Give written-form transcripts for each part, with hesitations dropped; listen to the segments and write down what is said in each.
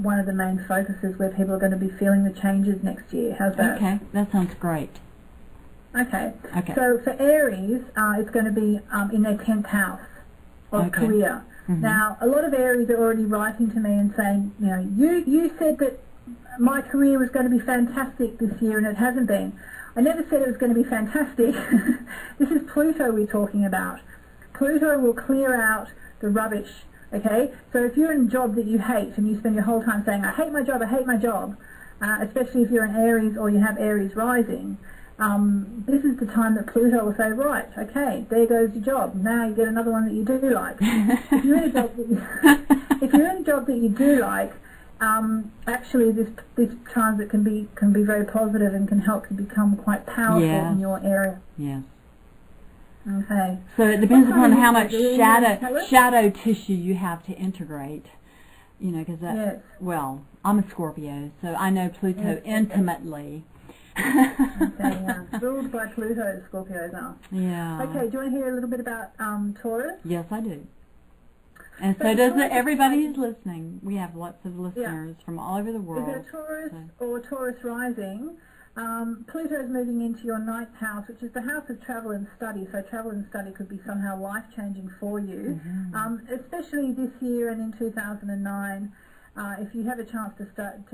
one of the main focuses where people are going to be feeling the changes next year. How's that? Okay, that sounds great. Okay. So for Aries, it's going to be in their 10th house of career. Now, a lot of Aries are already writing to me and saying, you know, you said that my career was going to be fantastic this year and it hasn't been. I never said it was going to be fantastic. This is Pluto we're talking about. Pluto will clear out the rubbish, okay? So if you're in a job that you hate and you spend your whole time saying, I hate my job, especially if you're an Aries or you have Aries rising, this is the time that Pluto will say, right, okay, there goes your job. Now you get another one that you do like. If you're in a job that you do like, actually this transit can be very positive and can help you become quite powerful in your area. Yes. Okay. So it depends upon how much shadow tissue you have to integrate. You know, because well, I'm a Scorpio, so I know Pluto intimately. Ruled by Pluto, Scorpios are. Yeah. Okay, do you want to hear a little bit about Taurus? Yes, I do. And so does everybody who's listening. We have lots of listeners from all over the world. If you're a Taurus or Taurus rising, Pluto is moving into your 9th house, which is the house of travel and study. So travel and study could be somehow life-changing for you, especially this year and in 2009. If you have a chance to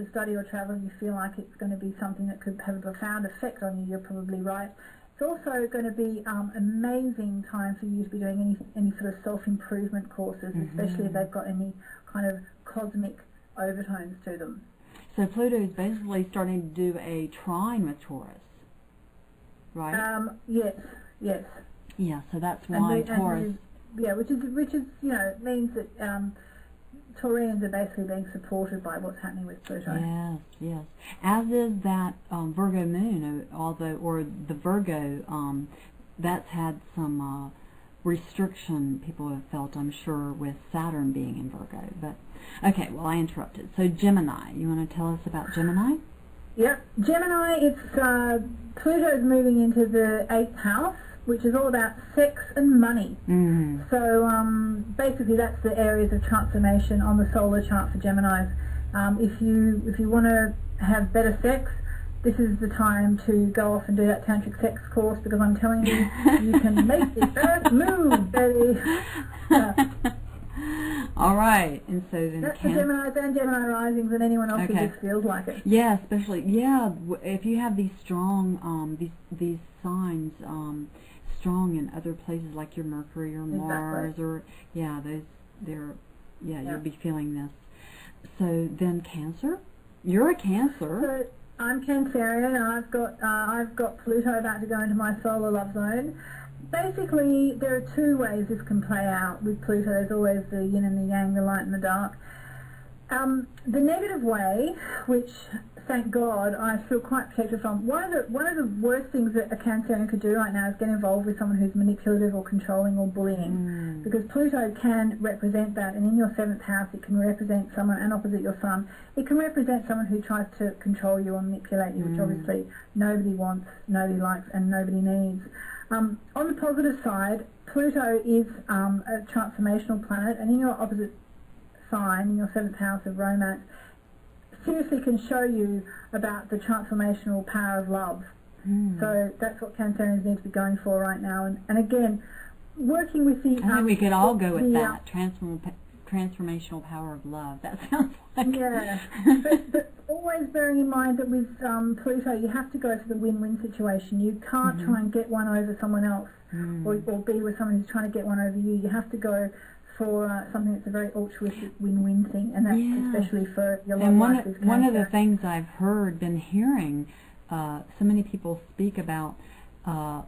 study or travel and you feel like it's going to be something that could have a profound effect on you, you're probably right. It's also going to be an amazing time for you to be doing any sort of self-improvement courses, especially if they've got any kind of cosmic overtones to them. So Pluto is basically starting to do a trine with Taurus, right? Yes. Yeah, so that's why Taurus... which is you know, means that Taurians are basically being supported by what's happening with Pluto. Yes. As is that Virgo moon, or the Virgo, that's had some restriction people have felt, I'm sure, with Saturn being in Virgo. But okay, well, I interrupted. So Gemini, you want to tell us about Gemini? Yep, Gemini. It's Pluto's moving into the 8th house, which is all about sex and money. So basically that's the areas of transformation on the solar chart for Geminis. If you want to have better sex, this is the time to go off and do that tantric sex course, because I'm telling you, you can make the first move, baby. All right, and so then that's for Geminis and Gemini risings and anyone else who just feels like it. Yeah, especially if you have these strong these signs strong in other places like your Mercury or Mars or you'll be feeling this. So then Cancer, you're a Cancer. So I'm Cancerian, and I've got Pluto about to go into my solar love zone. Basically, there are two ways this can play out with Pluto. There's always the yin and the yang, the light and the dark. The negative way, which thank God I feel quite protected from, one of the worst things that a Cancerian could do right now is get involved with someone who's manipulative or controlling or bullying, because Pluto can represent that, and in your 7th house it can represent someone, and opposite your sun, it can represent someone who tries to control you or manipulate you, which obviously nobody wants, nobody likes, and nobody needs. On the positive side, Pluto is a transformational planet, and in your opposite sign, in your 7th house of romance, seriously can show you about the transformational power of love. So that's what Cancerians need to be going for right now. And again, working with the... I think we could all go with that, transformational power of love. That sounds like... Yeah, but always bearing in mind that with Pluto, you have to go for the win-win situation. You can't try and get one over someone else, or be with someone who's trying to get one over you. You have to go for something that's a very altruistic win-win thing, and that's especially for your love life. And one of the things I've been hearing, so many people speak about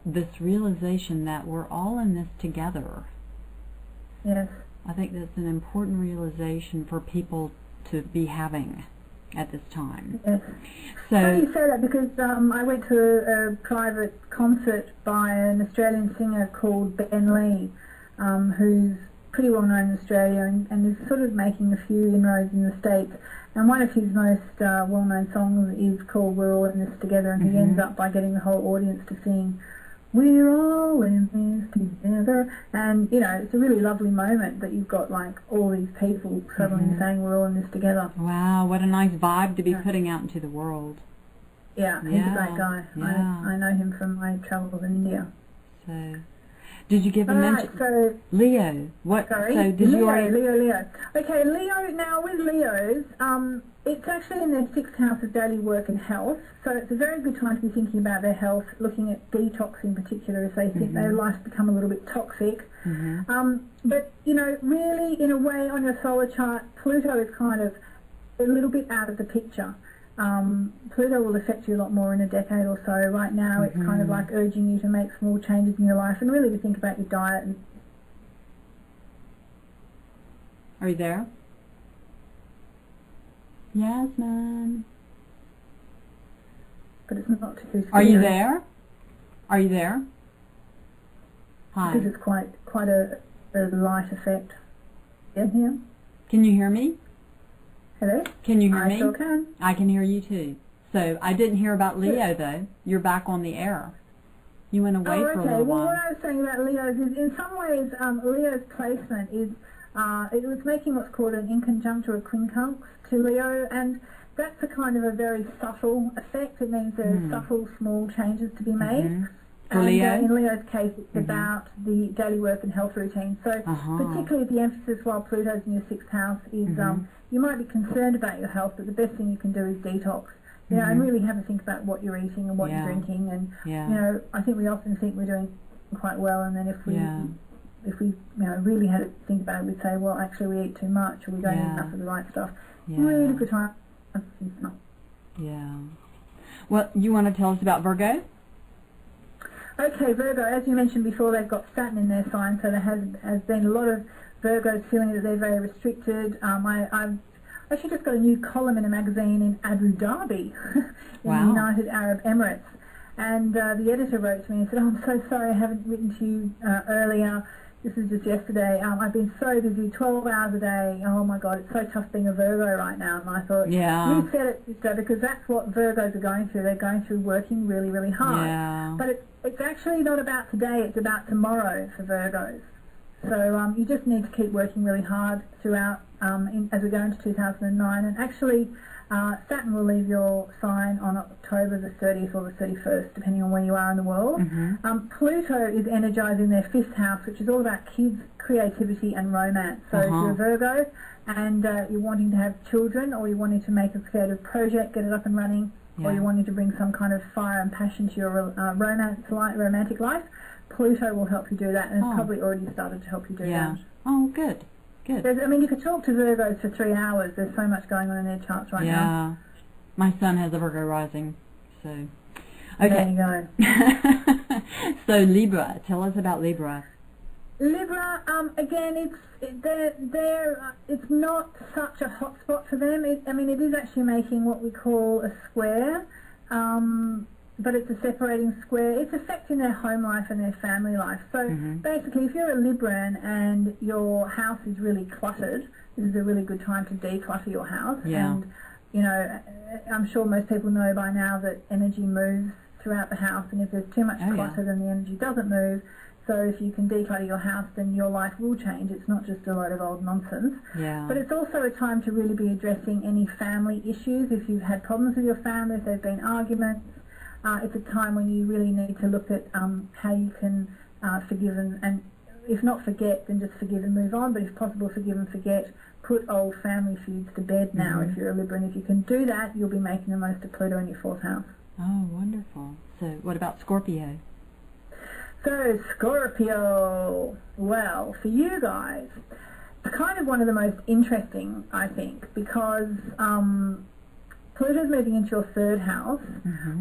this realization that we're all in this together. Yes. I think that's an important realization for people to be having at this time. Yes. So you say that because I went to a private concert by an Australian singer called Ben Lee, who's pretty well known in Australia and is sort of making a few inroads in the States. And one of his most well-known songs is called We're All in This Together, and he ends up by getting the whole audience to sing we're all in this together. And, you know, it's a really lovely moment that you've got, like, all these people suddenly saying we're all in this together. Wow, what a nice vibe to be putting out into the world. Yeah, he's a great guy. Yeah. I know him from my travels in India. So, did you give a mention? So Leo. What? Sorry? So did you already? Leo. Okay, Leo, now with Leos, it's actually in their 6th house of daily work and health, so it's a very good time to be thinking about their health, looking at detox in particular if they think their life's become a little bit toxic. But, you know, really, in a way, on your solar chart, Pluto is kind of a little bit out of the picture. Pluto will affect you a lot more in a decade or so. Right now it's kind of like urging you to make small changes in your life and really to think about your diet. And are you there? Yasmin. But it's not too scary. Are you there? Are you there? Hi. Because it's quite a light effect. Yeah, here. Can you hear me? Hello? Can you hear me? I still can. I can hear you too. So I didn't hear about Leo though. You're back on the air. You went away for a little while. Well, what I was saying about Leo's is, in some ways, Leo's placement is, it was making what's called an inconjunct or a quincunx to Leo, and that's a kind of a very subtle effect. It means there's subtle, small changes to be made. For And Leo? in Leo's case, it's about the daily work and health routine. So particularly the emphasis while Pluto's in your 6th house is you might be concerned about your health, but the best thing you can do is detox. You know, and really have a think about what you're eating and what you're drinking. And you know, I think we often think we're doing quite well, and then if we you know, really had to think about it, we'd say, well, actually we eat too much, or we don't eat enough of the right stuff. Really good time. Yeah. Well, you want to tell us about Virgo? Okay, Virgo, as you mentioned before, they've got Saturn in their sign, so there has been a lot of Virgos feeling that they're very restricted. I've actually just got a new column in a magazine in Abu Dhabi, in the United Arab Emirates. And the editor wrote to me and said, oh, I'm so sorry I haven't written to you earlier. This is just yesterday. I've been so busy, 12 hours a day. Oh my God, it's so tough being a Virgo right now. And I thought, you said it, sister, because that's what Virgos are going through. They're going through working really, really hard. But it's actually not about today, it's about tomorrow for Virgos. So you just need to keep working really hard throughout as we go into 2009. And actually, Saturn will leave your sign on October the 30th or the 31st, depending on where you are in the world. Pluto is energizing their 5th house, which is all about kids, creativity and romance. So if you're a Virgo and you're wanting to have children, or you're wanting to make a creative project, get it up and running, or you're wanting to bring some kind of fire and passion to your romantic life, Pluto will help you do that, and it's probably already started to help you do that. Oh, good. Good. I mean, you could talk to Virgos for 3 hours. There's so much going on in their charts right now. My son has a Virgo rising, so... Okay. There you go. So Libra, tell us about Libra. Libra, again, it's not such a hot spot for them. I mean, it is actually making what we call a square, but it's a separating square. It's affecting their home life and their family life. So basically, if you're a Libran and your house is really cluttered, this is a really good time to declutter your house. And, you know, I'm sure most people know by now that energy moves throughout the house, and if there's too much clutter, then the energy doesn't move. So if you can declutter your house, then your life will change. It's not just a load of old nonsense. But it's also a time to really be addressing any family issues. If you've had problems with your family, if there's been arguments, it's a time when you really need to look at how you can forgive and if not forget, then just forgive and move on. But if possible, forgive and forget. Put old family feuds to bed now if you're a Libra. And if you can do that, you'll be making the most of Pluto in your 4th house. Oh, wonderful. So what about Scorpio? So Scorpio, well, for you guys, it's kind of one of the most interesting, I think, because Pluto's moving into your 3rd house,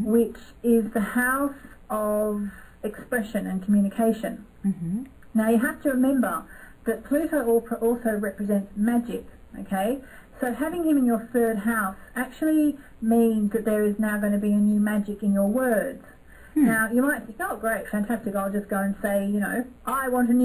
which is the house of expression and communication. Now you have to remember that Pluto also represents magic, okay? So having him in your 3rd house actually means that there is now going to be a new magic in your words. Now you might think, oh great, fantastic, I'll just go and say, you know, I want a new